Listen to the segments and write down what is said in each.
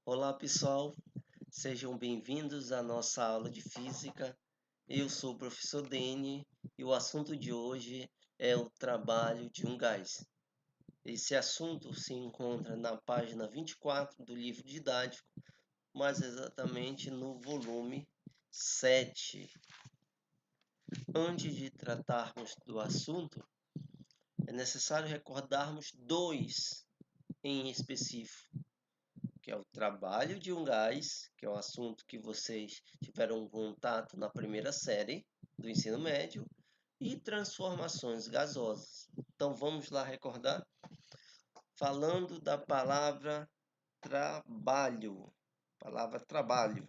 Olá pessoal, sejam bem-vindos à nossa aula de Física. Eu sou o professor Dene e o assunto de hoje é o trabalho de um gás. Esse assunto se encontra na página 24 do livro didático, mais exatamente no volume 7. Antes de tratarmos do assunto, é necessário recordarmos dois em específico, que é o trabalho de um gás, que é um assunto que vocês tiveram contato na primeira série do ensino médio, e transformações gasosas. Então vamos lá recordar, falando da palavra trabalho. Palavra trabalho.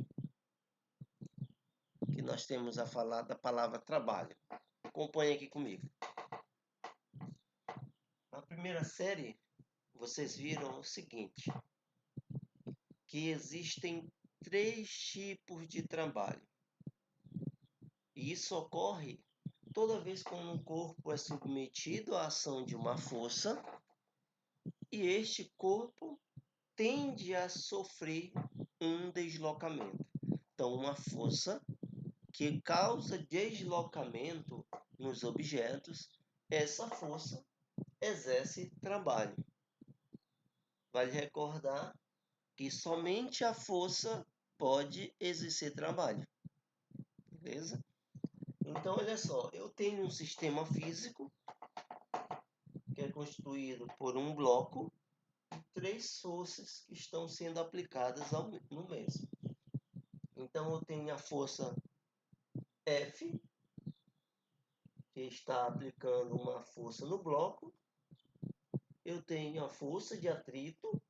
Que nós temos a falar da palavra trabalho. Acompanhe aqui comigo. Na primeira série, vocês viram o seguinte, que existem três tipos de trabalho. E isso ocorre toda vez que um corpo é submetido à ação de uma força e este corpo tende a sofrer um deslocamento. Então, uma força que causa deslocamento nos objetos, essa força exerce trabalho. Vale recordar que somente a força pode exercer trabalho. Beleza? Então, olha só, eu tenho um sistema físico que é constituído por um bloco e três forças que estão sendo aplicadas no mesmo. Então, eu tenho a força F, que está aplicando uma força no bloco. Eu tenho a força de atrito,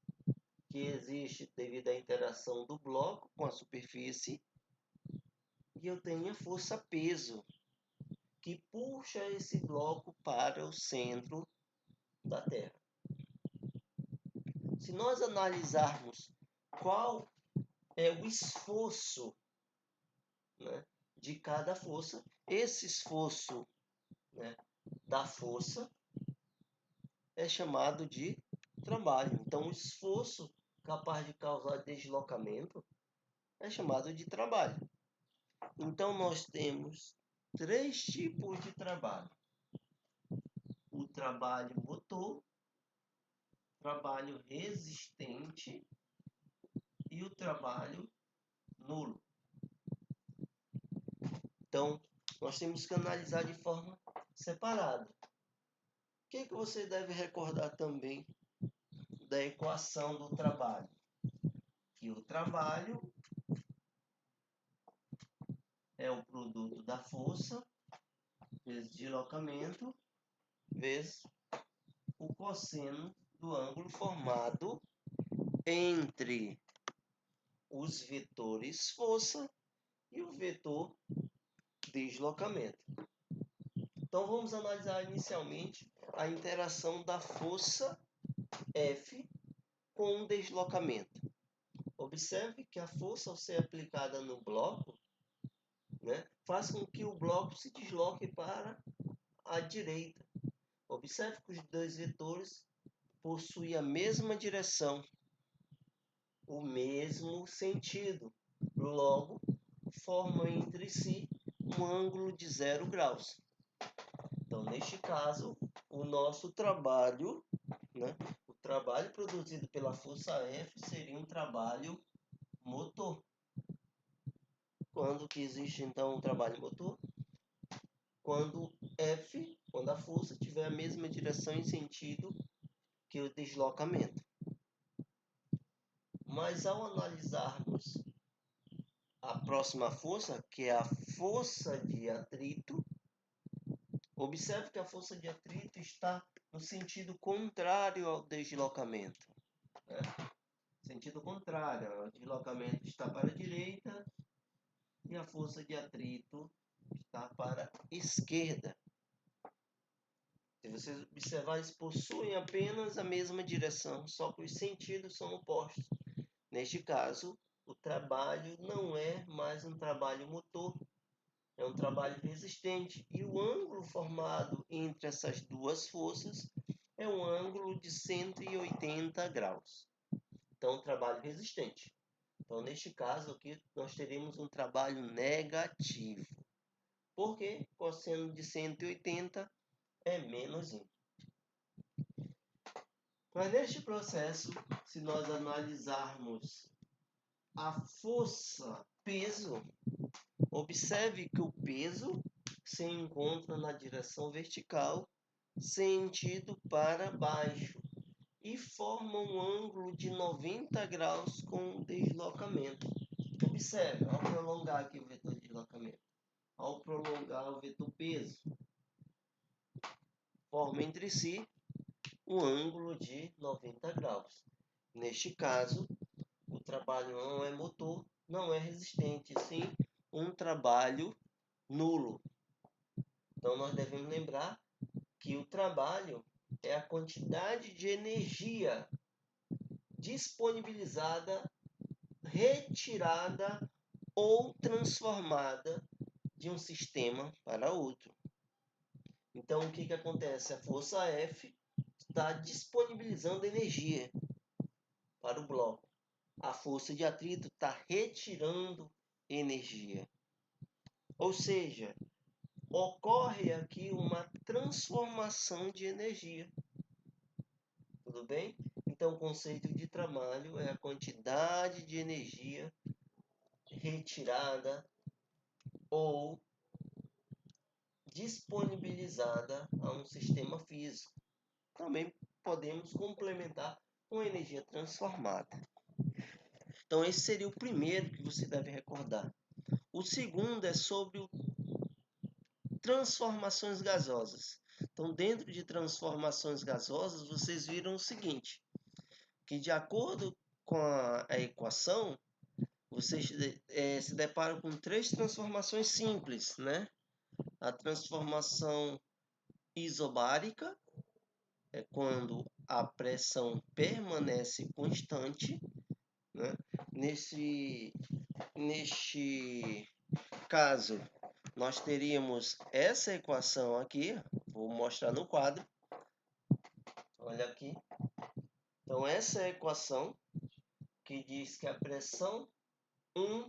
que existe devido à interação do bloco com a superfície. E eu tenho a força peso, que puxa esse bloco para o centro da Terra. Se nós analisarmos qual é o esforço, né, de cada força, esse esforço, né, da força é chamado de trabalho. Então, o esforço capaz de causar deslocamento é chamado de trabalho. Então, nós temos três tipos de trabalho: o trabalho motor, trabalho resistente e o trabalho nulo. Então, nós temos que analisar de forma separada. O que você deve recordar também da equação do trabalho? Que o trabalho é o produto da força vezes deslocamento vezes o cosseno do ângulo formado entre os vetores força e o vetor deslocamento. Então vamos analisar inicialmente a interação da força F com o deslocamento. Observe que a força, ao ser aplicada no bloco, né, faz com que o bloco se desloque para a direita. Observe que os dois vetores possuem a mesma direção, o mesmo sentido. Logo, formam entre si um ângulo de 0 graus. Então, neste caso, o nosso trabalho, né, o trabalho produzido pela força F seria um trabalho motor. Quando que existe, então, um trabalho motor? Quando a força tiver a mesma direção e sentido que o deslocamento. Mas ao analisarmos a próxima força, que é a força de atrito, observe que a força de atrito está no sentido contrário ao deslocamento. Né? Sentido contrário, o deslocamento está para a direita e a força de atrito está para a esquerda. Se vocês observarem, eles possuem apenas a mesma direção, só que os sentidos são opostos. Neste caso, o trabalho não é mais um trabalho motor, é um trabalho resistente. E o ângulo formado entre essas duas forças é um ângulo de 180 graus. Então, trabalho resistente. Então, neste caso aqui, nós teremos um trabalho negativo. Porque cosseno de 180 é menos 1. Mas neste processo, se nós analisarmos a força peso, observe que o peso se encontra na direção vertical, sentido para baixo, e forma um ângulo de 90 graus com deslocamento. Observe, ao prolongar aqui o vetor de deslocamento, ao prolongar o vetor peso, forma entre si um ângulo de 90 graus. Neste caso, o trabalho não é motor, não é resistente, sim um trabalho nulo. Então, nós devemos lembrar que o trabalho é a quantidade de energia disponibilizada, retirada ou transformada de um sistema para outro. Então, o que acontece? A força F está disponibilizando energia para o bloco. A força de atrito está retirando energia. Ou seja, ocorre aqui uma transformação de energia. Tudo bem? Então, o conceito de trabalho é a quantidade de energia retirada ou disponibilizada a um sistema físico. Também podemos complementar com energia transformada. Então, esse seria o primeiro que você deve recordar. O segundo é sobre transformações gasosas. Então, dentro de transformações gasosas, vocês viram o seguinte, que de acordo com a equação, vocês se deparam com três transformações simples, né? A transformação isobárica é quando a pressão permanece constante, né? Neste caso, nós teríamos essa equação aqui, vou mostrar no quadro. Olha aqui. Então, essa é a equação que diz que a pressão 1,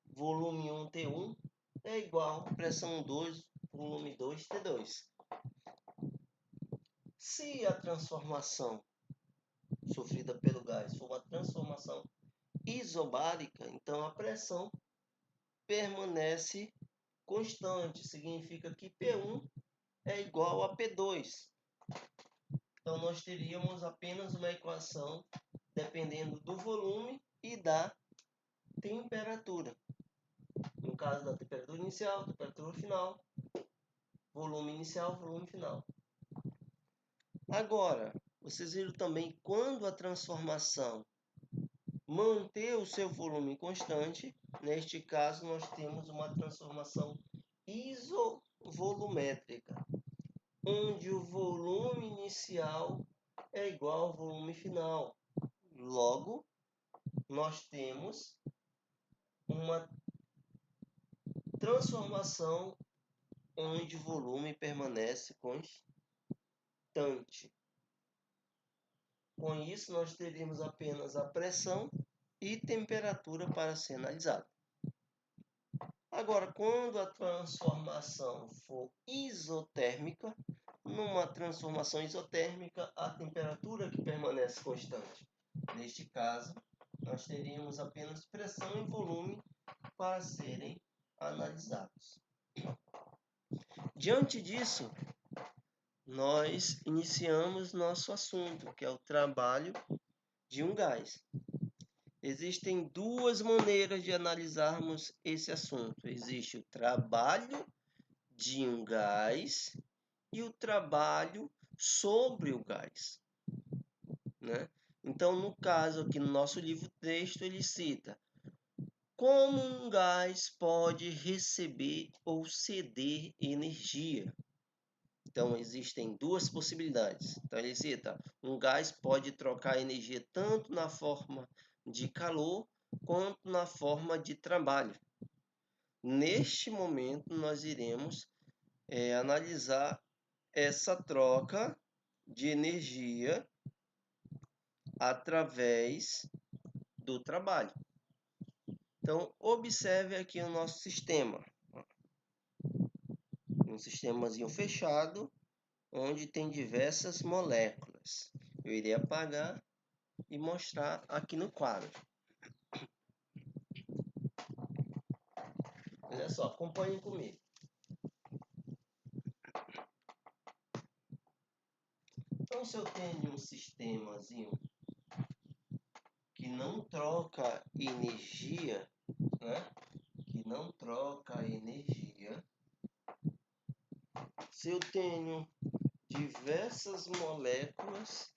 volume 1, T1, é igual a pressão 2, volume 2, T2. Se a transformação sofrida pelo gás for uma transformação isobárica, então a pressão permanece constante. Significa que P1 é igual a P2. Então, nós teríamos apenas uma equação dependendo do volume e da temperatura. No caso da temperatura inicial, temperatura final, volume inicial, volume final. Agora, vocês viram também quando a transformação manter o seu volume constante, neste caso nós temos uma transformação isovolumétrica, onde o volume inicial é igual ao volume final. Logo, nós temos uma transformação onde o volume permanece constante. Com isso, nós teríamos apenas a pressão e temperatura para ser analisado. Agora, quando a transformação for isotérmica, numa transformação isotérmica, a temperatura que permanece constante. Neste caso, nós teríamos apenas pressão e volume para serem analisados. Diante disso, nós iniciamos nosso assunto, que é o trabalho de um gás. Existem duas maneiras de analisarmos esse assunto. Existe o trabalho de um gás e o trabalho sobre o gás, né? Então, no caso aqui no nosso livro texto, ele cita como um gás pode receber ou ceder energia. Então, existem duas possibilidades. Então, ele cita, um gás pode trocar energia tanto na forma de calor quanto na forma de trabalho. Neste momento, nós iremos analisar essa troca de energia através do trabalho. Então, observe aqui o nosso sistema. Um sistemazinho fechado, onde tem diversas moléculas. Eu irei apagar e mostrar aqui no quadro. Olha só, acompanhem comigo. Então, se eu tenho um sistemazinho que não troca energia, né? Que não troca energia. Se eu tenho diversas moléculas,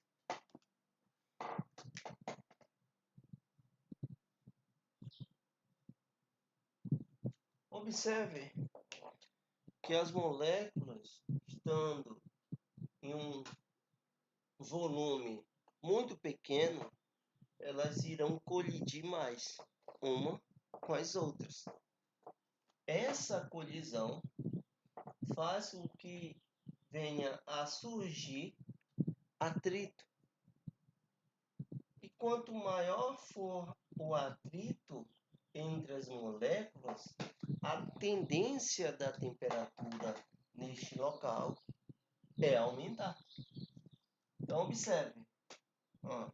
observe que as moléculas, estando em um volume muito pequeno, elas irão colidir mais uma com as outras. Essa colisão faz com que venha a surgir atrito. E quanto maior for o atrito entre as moléculas, a tendência da temperatura neste local é aumentar. Então, observe. Ó.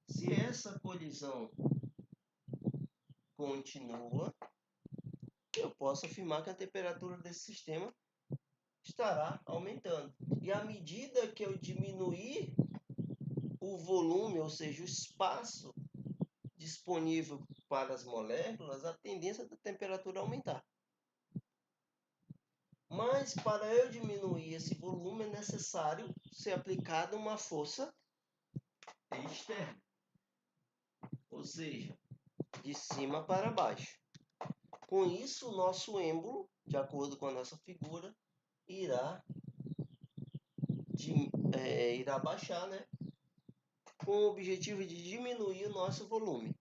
Se essa colisão continua, eu posso afirmar que a temperatura desse sistema estará aumentando. E à medida que eu diminuir o volume, ou seja, o espaço disponível para as moléculas, a tendência da temperatura aumentar. Mas para eu diminuir esse volume é necessário ser aplicada uma força externa, ou seja, de cima para baixo. Com isso, o nosso êmbolo, de acordo com a nossa figura, irá baixar, né? Com o objetivo de diminuir o nosso volume.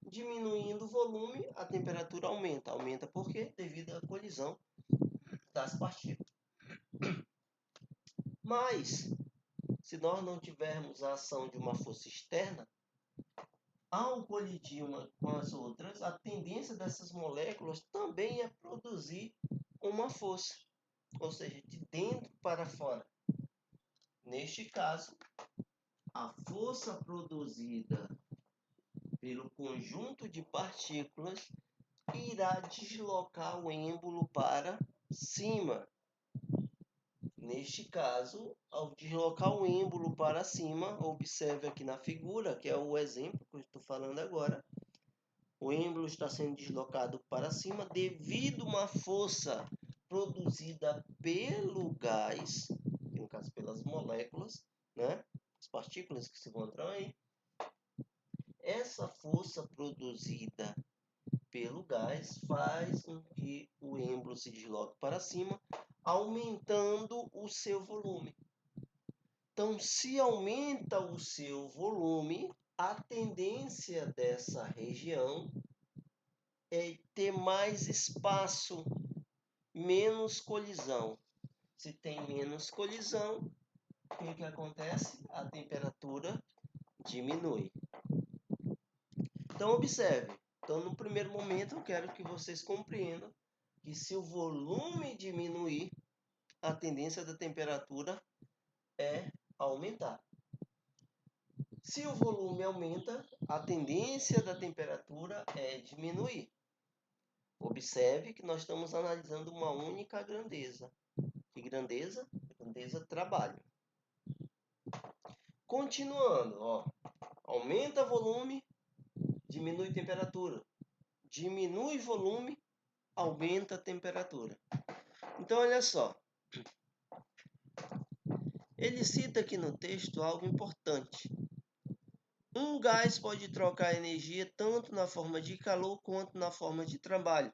Diminuindo o volume, a temperatura aumenta. Aumenta por quê? Devido à colisão das partículas. Mas, se nós não tivermos a ação de uma força externa, ao colidir uma com as outras, a tendência dessas moléculas também é produzir uma força, ou seja, de dentro para fora. Neste caso, a força produzida pelo conjunto de partículas irá deslocar o êmbolo para cima. Neste caso, ao deslocar o êmbolo para cima, observe aqui na figura, que é o exemplo que eu estou falando agora, o êmbolo está sendo deslocado para cima devido a uma força produzida pelo gás, no caso pelas moléculas, né? As partículas que se encontram aí. Essa força produzida pelo gás faz com que o êmbolo se desloque para cima, aumentando o seu volume. Então, se aumenta o seu volume, a tendência dessa região é ter mais espaço, menos colisão. Se tem menos colisão, o que acontece? A temperatura diminui. Então, observe. Então, no primeiro momento, eu quero que vocês compreendam que se o volume diminuir, a tendência da temperatura é aumentar. Se o volume aumenta, a tendência da temperatura é diminuir. Observe que nós estamos analisando uma única grandeza. Que grandeza? Grandeza trabalho. Continuando, ó. Aumenta volume, diminui temperatura. Diminui volume, aumenta a temperatura. Então, olha só. Ele cita aqui no texto algo importante. Um gás pode trocar energia tanto na forma de calor quanto na forma de trabalho.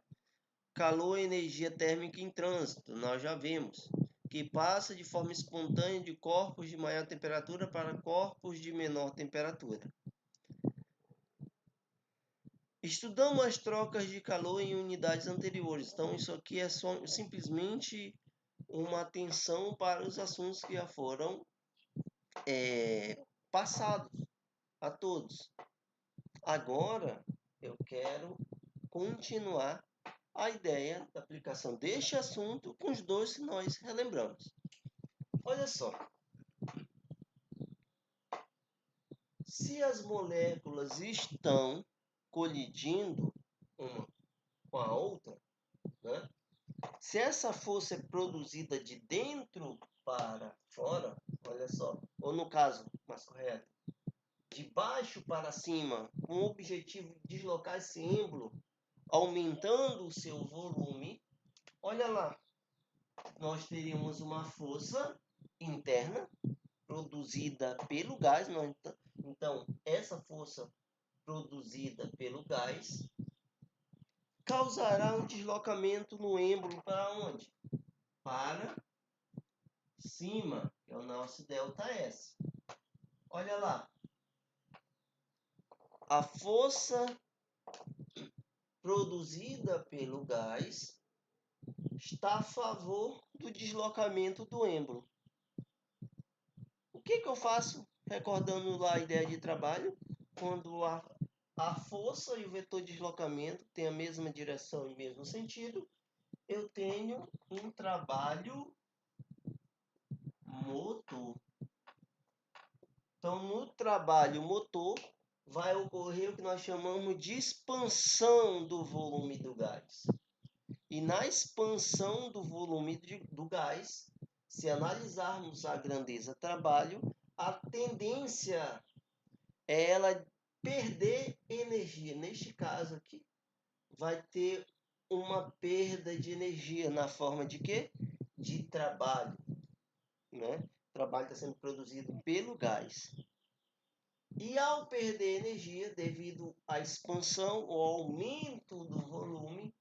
Calor é energia térmica em trânsito, nós já vimos, que passa de forma espontânea de corpos de maior temperatura para corpos de menor temperatura. Estudamos as trocas de calor em unidades anteriores, então isso aqui é simplesmente uma atenção para os assuntos que já foram passados a todos. Agora, eu quero continuar a ideia da aplicação deste assunto com os dois que nós relembramos. Olha só. Se as moléculas estão colidindo uma com a outra, né? Se essa força é produzida de dentro para fora, olha só, ou no caso mais correto, de baixo para cima, com o objetivo de deslocar esse êmbolo, aumentando o seu volume, olha lá, nós teríamos uma força interna produzida pelo gás. Então, essa força produzida pelo gás causará um deslocamento no êmbolo para onde? Para cima, que é o nosso ΔS. Olha lá. A força produzida pelo gás está a favor do deslocamento do êmbolo. O que eu faço, recordando lá a ideia de trabalho, quando a força e o vetor de deslocamento têm a mesma direção e mesmo sentido, eu tenho um trabalho motor. Então, no trabalho motor, vai ocorrer o que nós chamamos de expansão do volume do gás. E na expansão do volume do gás, se analisarmos a grandeza trabalho, a tendência é ela perder energia. Neste caso aqui, vai ter uma perda de energia na forma de quê? De trabalho, né? O trabalho está sendo produzido pelo gás. E ao perder energia devido à expansão ou aumento do volume,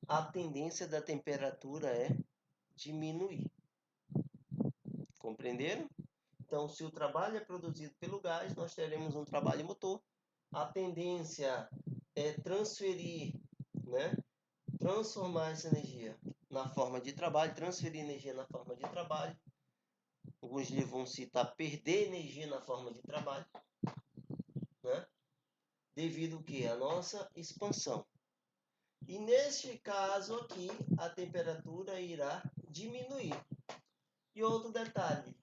a tendência da temperatura é diminuir. Compreenderam? Então, se o trabalho é produzido pelo gás, nós teremos um trabalho motor. A tendência é transferir, né? Transformar essa energia na forma de trabalho, transferir energia na forma de trabalho. Alguns livros vão citar perder energia na forma de trabalho, né? Devido ao que? A nossa expansão. E neste caso aqui, a temperatura irá diminuir. E outro detalhe,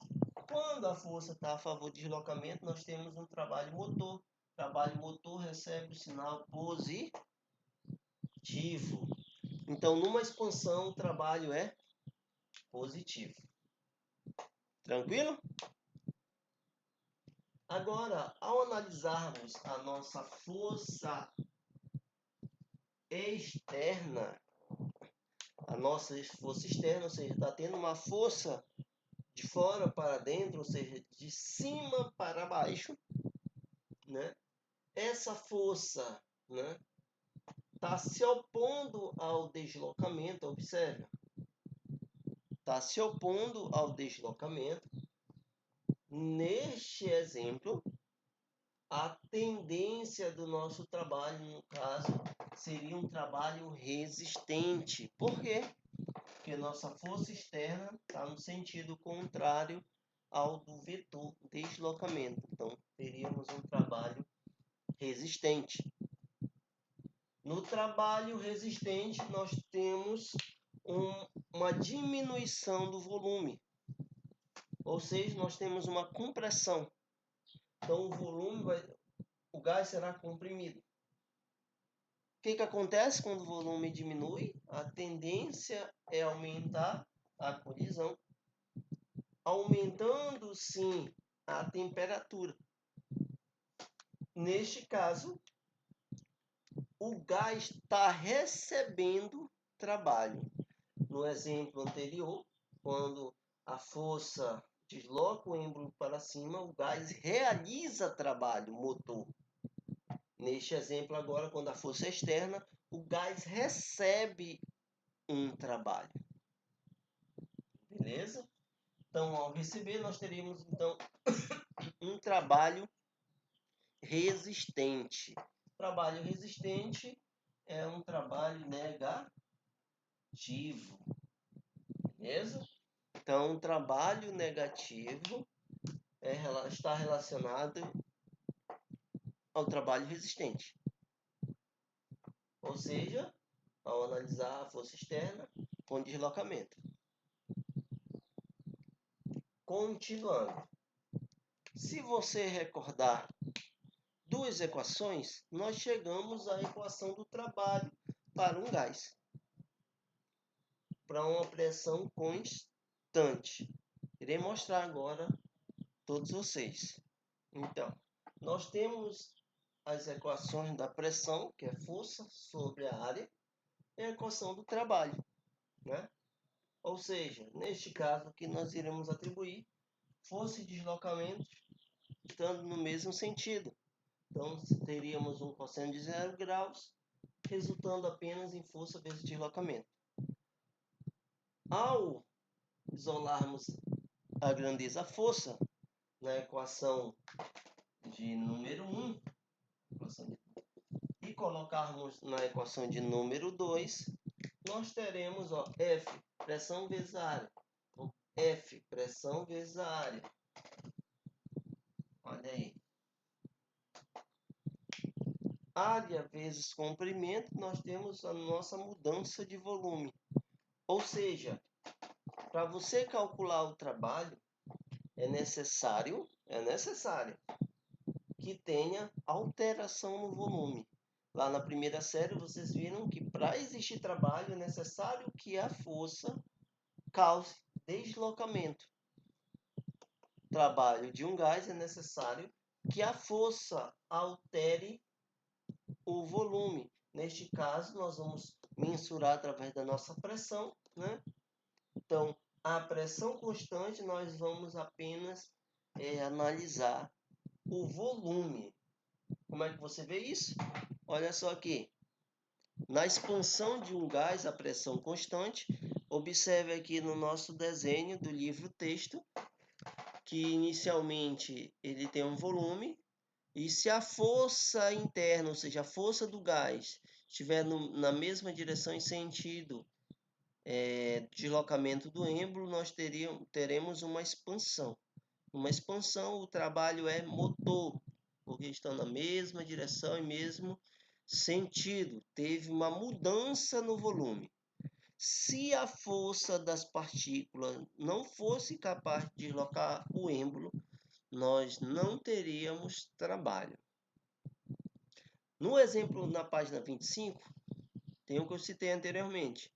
quando a força está a favor de deslocamento, nós temos um trabalho motor. O trabalho motor recebe o sinal positivo. Então, numa expansão, o trabalho é positivo. Tranquilo? Agora, ao analisarmos a nossa força externa, ou seja, está tendo uma força de fora para dentro, ou seja, de cima para baixo, né? Essa força, né, está se opondo ao deslocamento, observe. Está se opondo ao deslocamento. Neste exemplo, a tendência do nosso trabalho, no caso, seria um trabalho resistente. Por quê? Porque nossa força externa está no sentido contrário ao do vetor deslocamento. Então, teríamos um trabalho resistente. No trabalho resistente, nós temos uma diminuição do volume. Ou seja, nós temos uma compressão. Então, o gás será comprimido. O que acontece quando o volume diminui? A tendência é aumentar a colisão, aumentando sim a temperatura. Neste caso, o gás está recebendo trabalho. No exemplo anterior, quando a força desloca o êmbolo para cima, o gás realiza trabalho motor. Neste exemplo agora, quando a força é externa, o gás recebe um trabalho. Beleza? Então, ao receber, nós teríamos então um trabalho resistente. Trabalho resistente é um trabalho negativo. Beleza? Então, trabalho negativo está relacionado ao trabalho resistente. Ou seja, ao analisar a força externa com deslocamento. Continuando. Se você recordar duas equações, nós chegamos à equação do trabalho para um gás, para uma pressão constante. Irei mostrar agora a todos vocês. Então, nós temos as equações da pressão, que é força sobre a área, e a equação do trabalho, né? Ou seja, neste caso aqui nós iremos atribuir força e deslocamento estando no mesmo sentido. Então, teríamos um cosseno de 0 graus, resultando apenas em força vezes deslocamento. Ao isolarmos a grandeza força na equação de número 1 e colocarmos na equação de número 2, nós teremos F, pressão vezes a área. Então, F, pressão vezes a área. Olha aí. Área vezes comprimento, nós temos a nossa mudança de volume. Ou seja, para você calcular o trabalho, é necessário que tenha alteração no volume. Lá na primeira série, vocês viram que para existir trabalho é necessário que a força cause deslocamento. Trabalho de um gás é necessário que a força altere o volume. Neste caso, nós vamos mensurar através da nossa pressão, né? Então, a pressão constante, nós vamos apenas analisar o volume. Como é que você vê isso? Olha só aqui. Na expansão de um gás a pressão constante, observe aqui no nosso desenho do livro texto, que inicialmente ele tem um volume, e se a força interna, ou seja, a força do gás, estiver na mesma direção e sentido deslocamento do êmbolo, nós teremos uma expansão. Uma expansão, o trabalho é motor, porque estão na mesma direção e mesmo sentido. Teve uma mudança no volume. Se a força das partículas não fosse capaz de deslocar o êmbolo, nós não teríamos trabalho. No exemplo na página 25, tem o que eu citei anteriormente,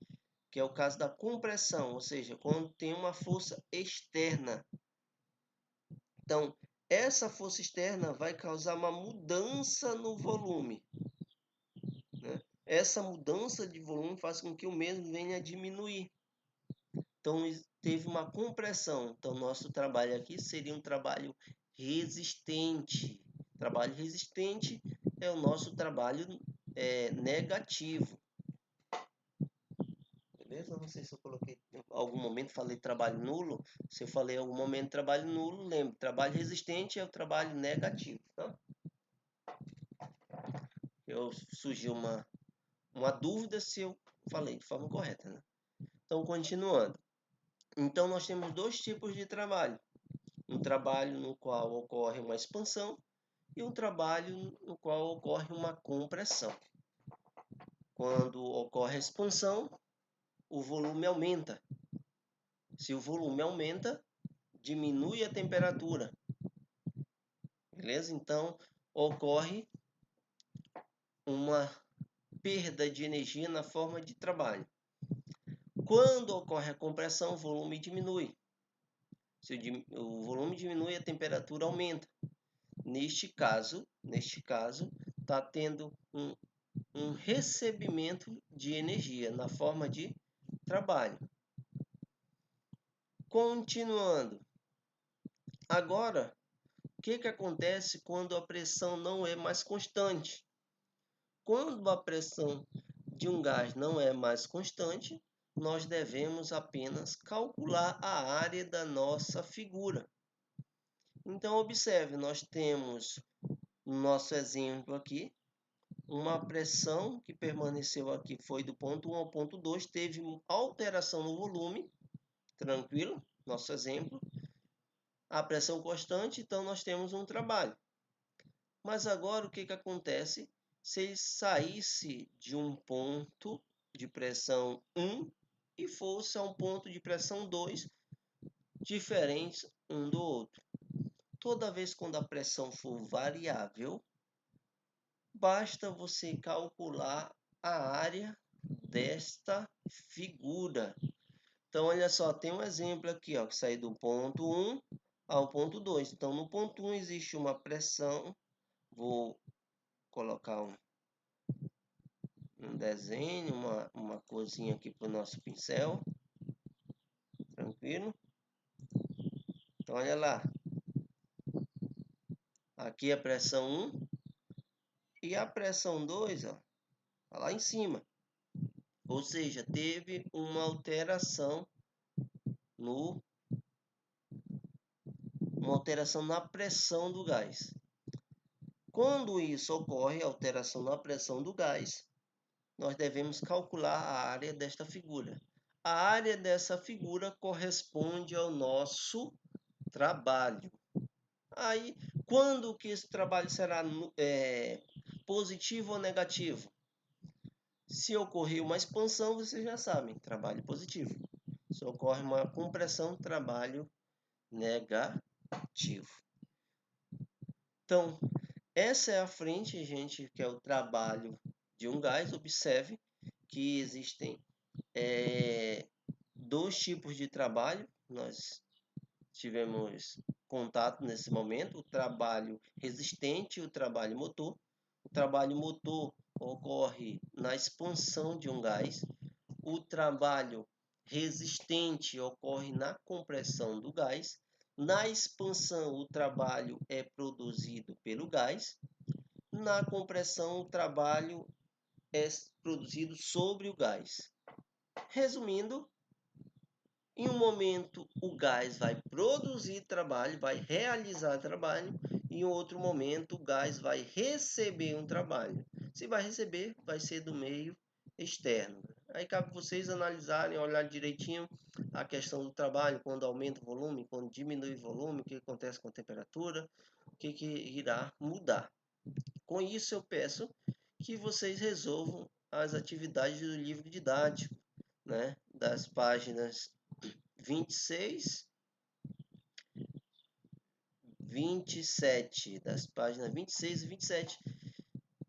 que é o caso da compressão, ou seja, quando tem uma força externa. Então, essa força externa vai causar uma mudança no volume, né? Essa mudança de volume faz com que o mesmo venha a diminuir. Então, teve uma compressão. Então, nosso trabalho aqui seria um trabalho resistente. Trabalho resistente é o nosso trabalho negativo. Beleza? Não sei se eu coloquei em algum momento, falei trabalho nulo. Se eu falei em algum momento trabalho nulo, lembre, trabalho resistente é o trabalho negativo, tá? Surgiu uma dúvida se eu falei de forma correta, né? Então, continuando. Então, nós temos dois tipos de trabalho. Um trabalho no qual ocorre uma expansão e um trabalho no qual ocorre uma compressão. Quando ocorre a expansão, o volume aumenta. Se o volume aumenta, diminui a temperatura. Beleza? Então, ocorre uma perda de energia na forma de trabalho. Quando ocorre a compressão, o volume diminui. Se o volume diminui, a temperatura aumenta. Neste caso, está tendo um recebimento de energia na forma de trabalho. Continuando. Agora, o que acontece quando a pressão não é mais constante? Quando a pressão de um gás não é mais constante, nós devemos apenas calcular a área da nossa figura. Então, observe, nós temos no nosso exemplo aqui, uma pressão que permaneceu aqui, foi do ponto 1 ao ponto 2, teve alteração no volume, Tranquilo? Nosso exemplo. A pressão constante, então nós temos um trabalho. Mas agora o que acontece se ele saísse de um ponto de pressão 1 e fosse a um ponto de pressão 2, diferentes um do outro? Toda vez quando a pressão for variável, basta você calcular a área desta figura. Então, olha só, tem um exemplo aqui, ó, que sai do ponto 1 ao ponto 2. Então, no ponto 1 existe uma pressão. Vou colocar um desenho, uma corzinha aqui para o nosso pincel. Tranquilo? Então, olha lá. Aqui a pressão 1 e a pressão 2, ó, tá lá em cima. Ou seja, teve uma alteração na pressão do gás. Quando isso ocorre, alteração na pressão do gás, nós devemos calcular a área desta figura. A área dessa figura corresponde ao nosso trabalho. Aí, quando que esse trabalho será positivo ou negativo? Se ocorrer uma expansão, vocês já sabem, trabalho positivo. Se ocorre uma compressão, trabalho negativo. Então, essa é a frente, gente, que é o trabalho de um gás. Observe que existem dois tipos de trabalho. Nós tivemos contato nesse momento, o trabalho resistente e o trabalho motor. O trabalho motor ocorre na expansão de um gás. O trabalho resistente ocorre na compressão do gás. Na expansão, o trabalho é produzido pelo gás. Na compressão, o trabalho é produzido sobre o gás. Resumindo, em um momento o gás vai produzir trabalho, vai realizar trabalho, e em outro momento o gás vai receber um trabalho. Se vai receber, vai ser do meio externo. Aí cabe vocês analisarem, olhar direitinho a questão do trabalho, quando aumenta o volume, quando diminui o volume, o que acontece com a temperatura, o que irá mudar. Com isso eu peço que vocês resolvam as atividades do livro didático, né, das páginas 26, 27, das páginas 26 e 27.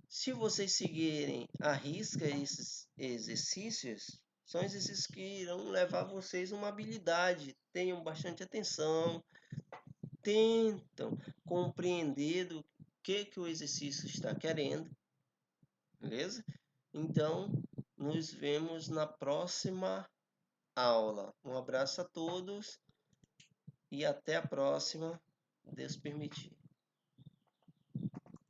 Se vocês seguirem à risca esses exercícios, são exercícios que irão levar vocês uma habilidade. Tenham bastante atenção, tentam compreender do que o exercício está querendo, beleza? Então, nos vemos na próxima aula. Um abraço a todos e até a próxima, Deus permitir.